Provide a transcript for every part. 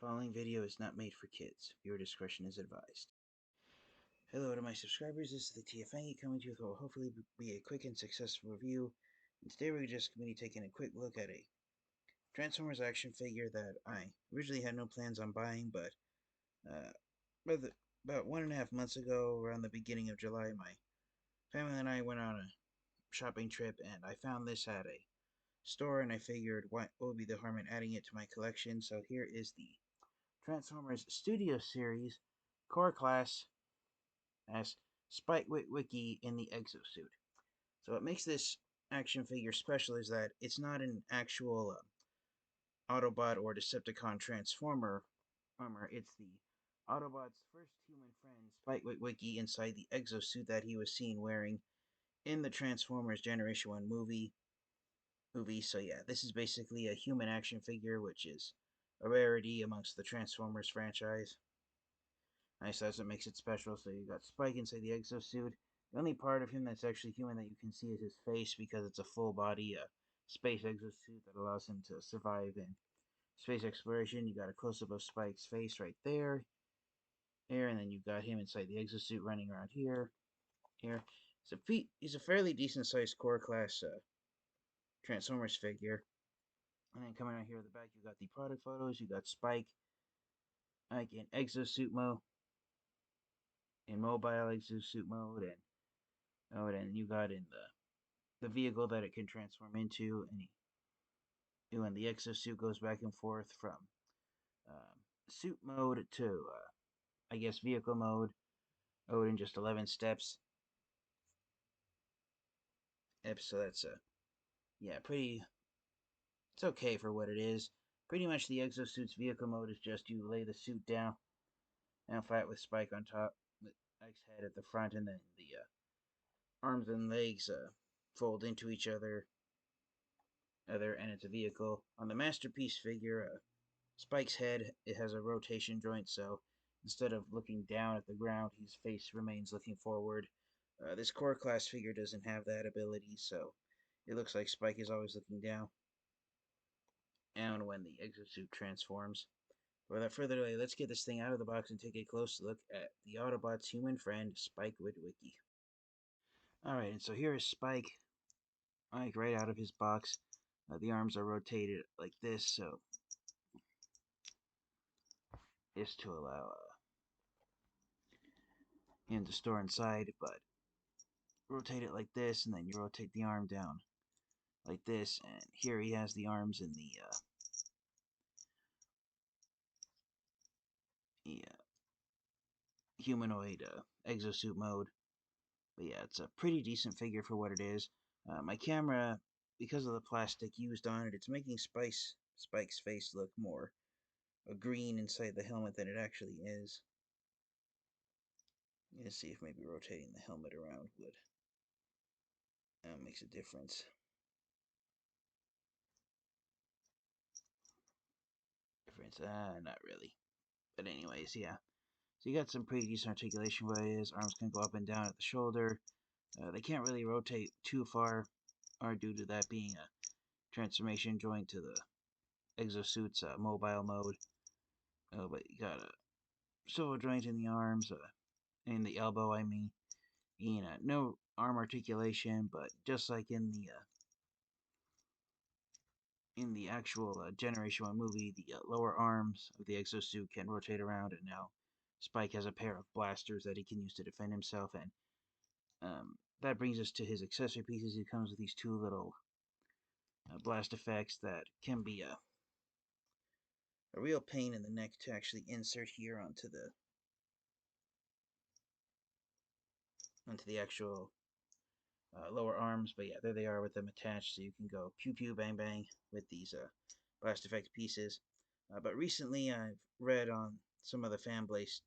following video is not made for kids. Viewer discretion is advised. Hello to my subscribers, this is the TFA coming to you with what will hopefully be a quick and successful review. And today we're just going to be taking a quick look at a Transformers action figure that I originally had no plans on buying, but about 1.5 months ago, around the beginning of July, my family and I went on a shopping trip, and I found this at a store, and I figured what would be the harm in adding it to my collection. So here is the Transformers Studio Series Core Class as Spike Witwicky in the Exo-suit. So what makes this action figure special is that it's not an actual Autobot or Decepticon Transformer armor. It's the Autobot's first human friend, Spike Witwicky, inside the Exo-suit that he was seen wearing in the Transformers Generation 1 movie. So yeah, this is basically a human action figure, which is a rarity amongst the Transformers franchise. Nice, that's what makes it special. So you got Spike inside the exosuit. The only part of him that's actually human that you can see is his face, because it's a full body space exosuit that allows him to survive in space exploration. You got a close-up of Spike's face right there, and then you've got him inside the exosuit running around here. So he's a fairly decent-sized core class Transformers figure. And then coming out here at the back, you got the product photos. You got Spike, like in exosuit mode, in mobile exosuit mode, and you got in the vehicle that it can transform into, and the exosuit goes back and forth from suit mode to I guess vehicle mode. In just 11 steps. So that's yeah, pretty. It's okay for what it is. Pretty much the exosuit's vehicle mode is just you lay the suit down flat with Spike on top, with Spike's head at the front, and then the arms and legs fold into each other, and it's a vehicle. On the Masterpiece figure, Spike's head, it has a rotation joint, so instead of looking down at the ground, his face remains looking forward. This core class figure doesn't have that ability, so it looks like Spike is always looking down. And when the exosuit transforms. Without further delay, let's get this thing out of the box and take a close look at the Autobot's human friend, Spike Witwicky. Alright, and so here is Spike, like right out of his box. The arms are rotated like this, so is to allow him to store inside, but rotate it like this, and then you rotate the arm down like this, and here he has the arms in the humanoid exosuit mode. But yeah, it's a pretty decent figure for what it is. My camera, because of the plastic used on it, it's making Spike's face look more green inside the helmet than it actually is. Let's see if maybe rotating the helmet around would makes a difference. Not really. But anyways, yeah. So you got some pretty decent articulation where it is. Arms can go up and down at the shoulder. They can't really rotate too far, or due to that being a transformation joint to the exosuit's mobile mode. But you got a swivel joint in the arms, in the elbow, I mean. No arm articulation, but just like in the actual Generation 1 movie, the lower arms of the exosuit can rotate around, and now Spike has a pair of blasters that he can use to defend himself, and that brings us to his accessory pieces. He comes with these two little blast effects that can be a real pain in the neck to actually insert here onto the actual lower arms. But yeah, there they are with them attached, so you can go pew pew bang bang with these blast effect pieces. But recently I've read on some of the fan-based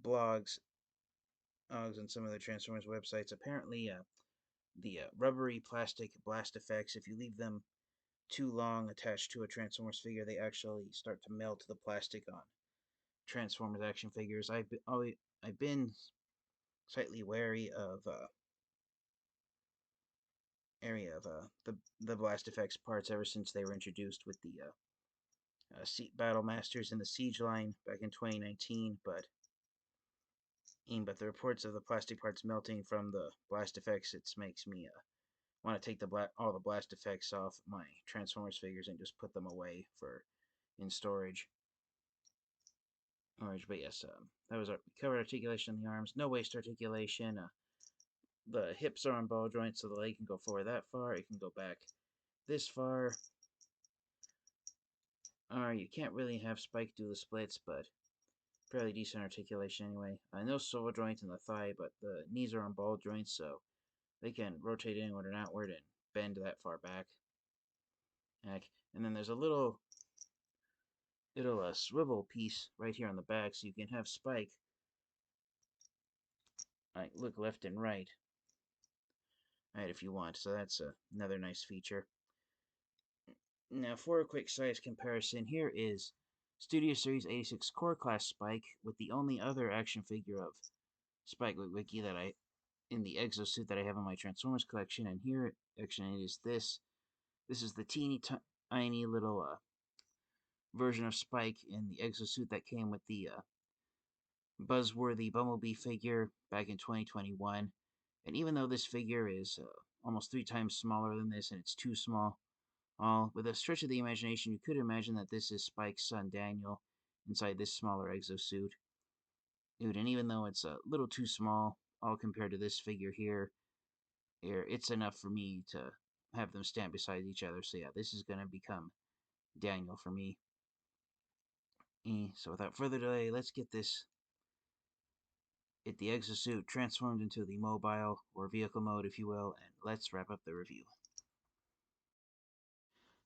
blogs on some of the Transformers websites. Apparently the rubbery plastic blast effects, if you leave them too long attached to a Transformers figure, they actually start to melt the plastic on Transformers action figures. I've been slightly wary of the blast effects parts ever since they were introduced with the Battle Masters in the Siege line back in 2019, but the reports of the plastic parts melting from the blast effects, it makes me want to take all the blast effects off my Transformers figures and just put them away for in storage. But yes, that was our covered articulation in the arms. No waist articulation. The hips are on ball joints, so the leg can go forward that far. It can go back this far. You can't really have Spike do the splits, but fairly decent articulation anyway. No swivel joint in the thigh, but the knees are on ball joints, so they can rotate inward and outward and bend that far back. And then there's a little swivel piece right here on the back, so you can have Spike look left and right, if you want. So that's another nice feature. Now, for a quick size comparison, here is Studio Series 86 Core Class Spike with the only other action figure of Spike Witwicky that in the Exo-suit that I have in my Transformers collection, and here actually is this. This is the teeny tiny little version of Spike in the Exo-suit that came with the buzzworthy Bumblebee figure back in 2021. And even though this figure is almost 3 times smaller than this, and it's too small, with a stretch of the imagination, you could imagine that this is Spike's son Daniel inside this smaller Exo-suit. Dude, and even though it's a little too small, all compared to this figure here, it's enough for me to have them stand beside each other. So yeah, this is going to become Daniel for me. So without further delay, let's get the Exo-suit transformed into the mobile, or vehicle mode if you will, and let's wrap up the review.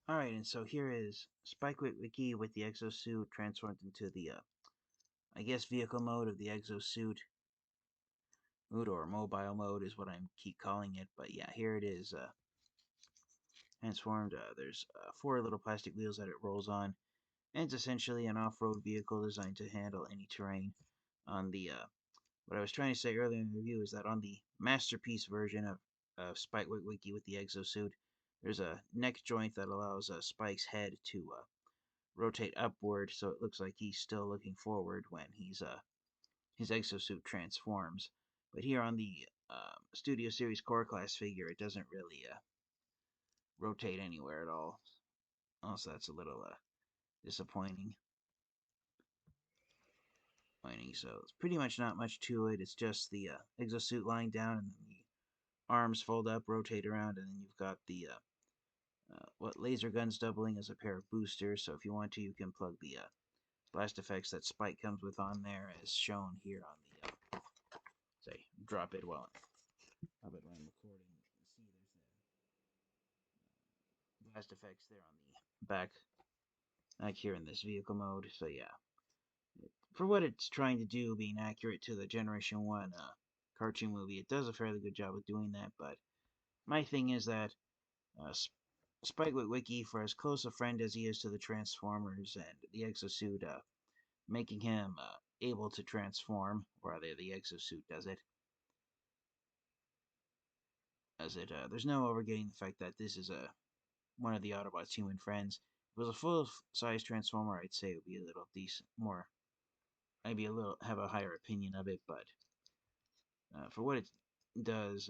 Alright, and so here is Spike Witwicky with the Exo-suit transformed into the, I guess, vehicle mode of the Exo-suit. Or mobile mode is what I keep calling it, but yeah, here it is, transformed. There's 4 little plastic wheels that it rolls on, and it's essentially an off-road vehicle designed to handle any terrain. On the what I was trying to say earlier in the review is that on the masterpiece version of Spike Witwicky with the Exo-suit, there's a neck joint that allows Spike's head to rotate upward, so it looks like he's still looking forward when his Exo-suit transforms. But here on the Studio Series Core Class figure, it doesn't really rotate anywhere at all. Also, that's a little disappointing. So it's pretty much not much to it. It's just the Exo-suit lying down, and then the arms fold up, rotate around, and then you've got the laser guns doubling as a pair of boosters. So if you want to, you can plug the blast effects that Spike comes with on there, as shown here on the say drop it while I'm recording. See, there's the blast effects there on the back here in this vehicle mode. So yeah, for what it's trying to do, being accurate to the Generation 1 cartoon movie, it does a fairly good job of doing that. But my thing is that Spike Witwicky, for as close a friend as he is to the Transformers and the Exo-suit, making him able to transform, or rather the Exo-suit does it, there's no overgetting the fact that this is one of the Autobots' human friends. If it was a full-size Transformer, I'd say it would be a little decent, more, maybe have a higher opinion of it, but for what it does,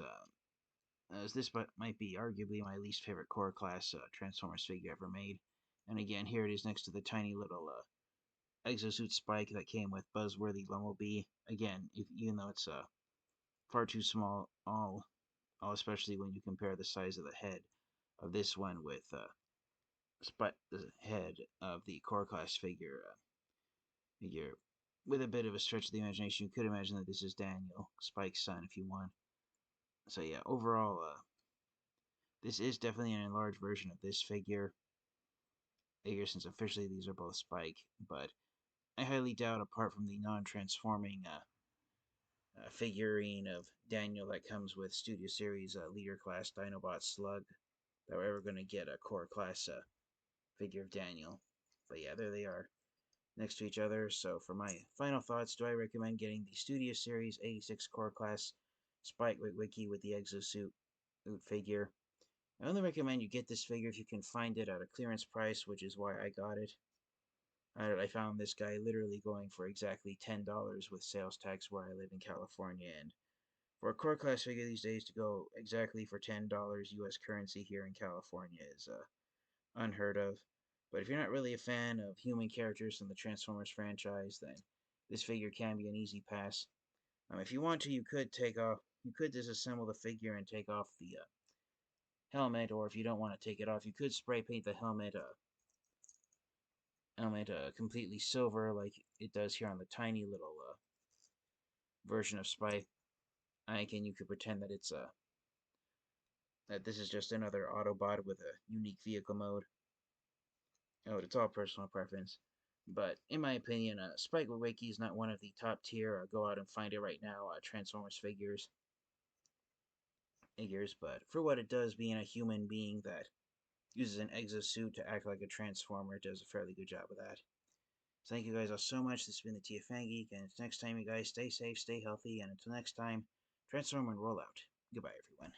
as this might be arguably my least favorite core class Transformers figure ever made. And again, here it is next to the tiny little Exo-suit Spike that came with buzzworthy Bumblebee. Again, even though it's far too small, all especially when you compare the size of the head of this one with the head of the core class figure. With a bit of a stretch of the imagination, you could imagine that this is Daniel, Spike's son, if you want. So yeah, overall, this is definitely an enlarged version of this figure, since officially these are both Spike, but I highly doubt, apart from the non-transforming figurine of Daniel that comes with Studio Series Leader Class Dinobot Slug, that we're ever going to get a core class figure of Daniel. But yeah, there they are, next to each other. So for my final thoughts, do I recommend getting the Studio Series 86 core class Spike Witwicky with the Exo-suit figure? I only recommend you get this figure if you can find it at a clearance price, which is why I got it. I found this guy literally going for exactly $10 with sales tax where I live in California, and for a core class figure these days to go exactly for $10 US currency here in California is unheard of. But if you're not really a fan of human characters from the Transformers franchise, then this figure can be an easy pass. If you want to, you could disassemble the figure and take off the helmet, or if you don't want to take it off, you could spray paint the helmet completely silver like it does here on the tiny little version of Spike. And you could pretend that that this is just another Autobot with a unique vehicle mode. Oh, it's all personal preference. But in my opinion, Spike Witwicky is not one of the top tier. Go out and find it right now. Transformers figures, but for what it does, being a human being that uses an exosuit to act like a transformer, it does a fairly good job of that. So thank you guys all so much. This has been the TFN Geek, and until next time, you guys stay safe, stay healthy, and until next time, transform and roll out. Goodbye, everyone.